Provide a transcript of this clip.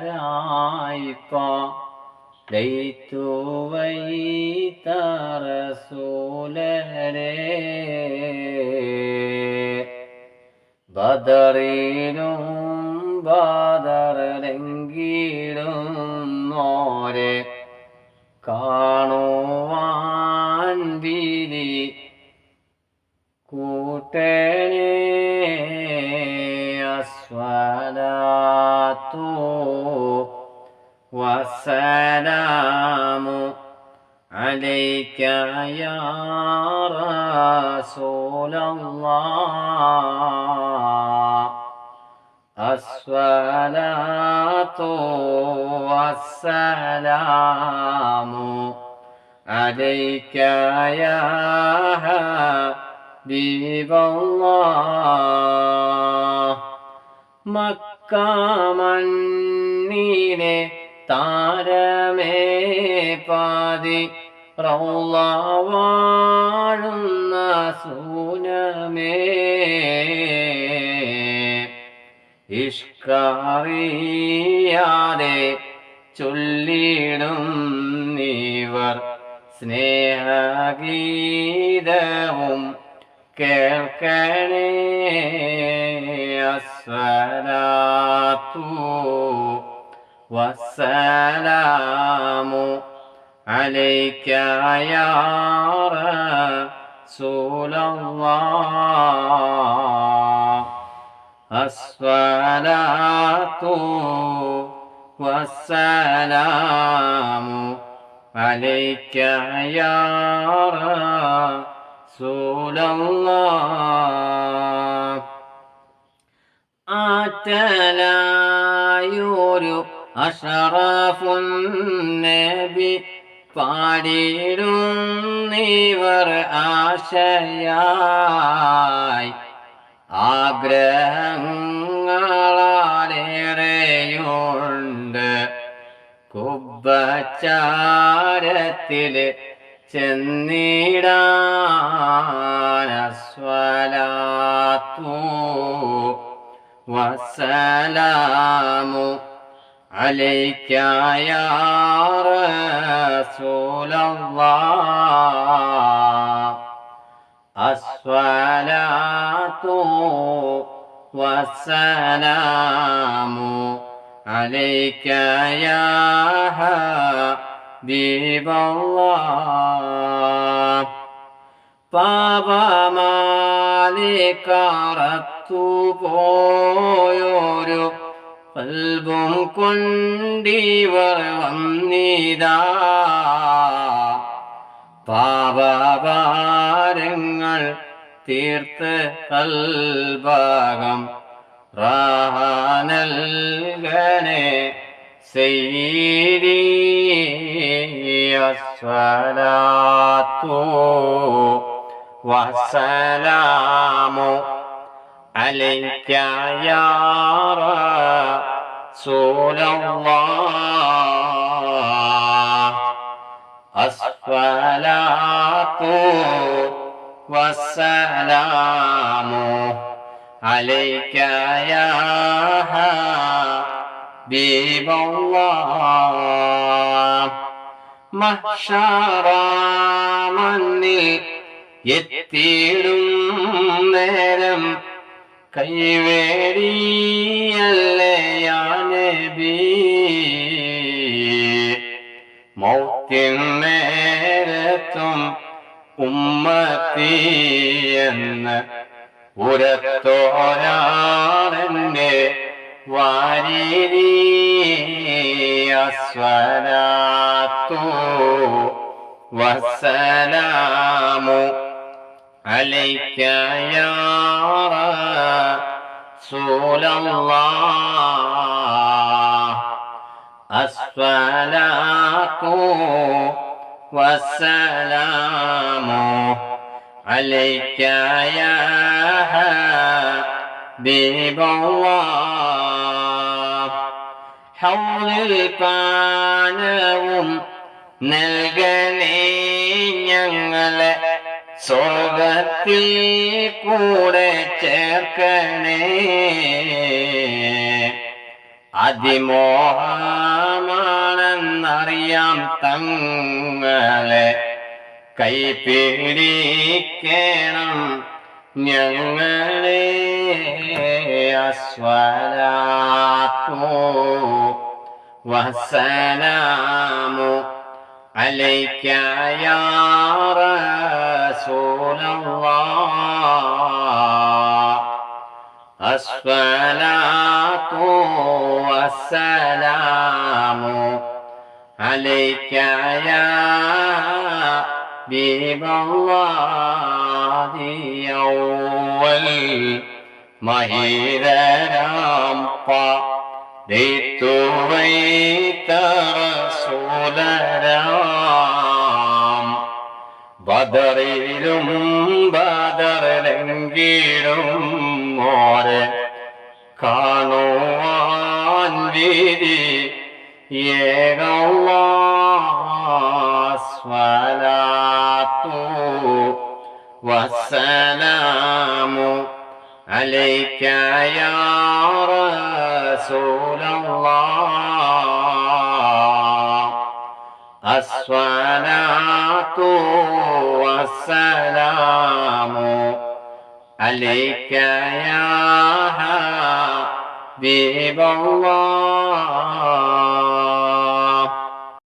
മഹീതരായിപ്പ ദൈത്തു വൈത റസൂലരേ ബദറിലും ബദറിലെങ്കിടുന്നോരെ കാണുവാൻ വിധി കൂട്ടണേ അസ്സലാത്തു വസ്സലാമു അലൈക യാ റസൂലല്ലാഹ് അസ്സലാത്തു വസ്സലാമു അലൈക യാ ഹബീബല്ലാഹ് മക്ക മണ്ണിലെ താരമേ പാതി റൗള വാഴുന്ന സൂനമേ ഇഷ്കറിയാതെ ചൊല്ലിടും നീവർ സ്നേഹഗീതവും കേൾക്കണേ അസ്സലാത്തു വസ്സലാമു അലൈക യാ റസൂലല്ലാഹ് അസ്സലാത്തു വസ്സലാമു അലൈക യാ റസൂലല്ലാഹ് ആറ്റലായൊരു അഷ്റഫുൻ നബി പാടിടുന്നിവർ ആശയായി ആഗ്രഹങ്ങളാലേറെയുണ്ട് കുബ്ബച്ചാരത്തിൽ ചെന്നിടാൻ അസ്സലാത്തു വസ്സലാമു അലൈക യാ റസൂലല്ലാഹ് അസ്സലാത്തു വസ്സലാമു അലൈക യാ ഹബീബല്ലാഹ് പാപമാലിക്കറത്തു പോയൊരു ഖൽബും കൊണ്ടിവർ വന്നിതാ പാപഭാരങ്ങൾ തീർത്ത് കൽബകം റാഹ നൽകണേ സയ്യിദി അസ്സലാത്തു വസ്സലാമു അലൈക യാ റസൂലല്ലാഹ് അസ്സലാത്തു വസ്സലാമു അലൈക യാ ഹബീബല്ലാഹ് മഹ്ശറമന്നിൽ എത്തിയിടും നേരം കൈവേടിയല്ലേ യാ നബി മൗത്തിൻ നേരത്തും ഉമ്മത്തി എന്ന് ഉരത്തോരാണെന്റെ വാരിരി അസ്സലാത്തു വസ്സലാമു അലൈക യാ റസൂലല്ലാഹ് അസ്സലാത്തു വസ്സലാമു അലൈക യാ ഹബീബല്ലാഹ് ഹൗലിൽ പാനവും നൽകണേ ഞങ്ങളെ സ്വർഗത്തിൽ കൂടെ ചേർക്കണേ. അതിമോഹമാണെന്നറിയാം തങ്ങളെ കൈപിടിക്കണം ഞങ്ങളെ. അസ്സലാത്തു വസ്സലാമു അലൈക യാ റസൂലല്ലാഹ്. അസ്സലാത്തു വസ്സലാമു അലൈക യാ ഹബീബല്ലാഹ്. യൗവൽ മഹീതരാം ദൈത്തുവൈത റസൂലരാം. ബദറിലും ബദറിലെങ്കിലും മോരെ കാണുവാൻ വിധി ഏകല്ലാഹ്. സ്വലാത്തു വസ്സലാമു അലൈക യാ റസൂലല്ലാഹ്. അസ്സലാത്തു വസ്സലാമു അലൈക യാ ഹബീബല്ലാഹ്.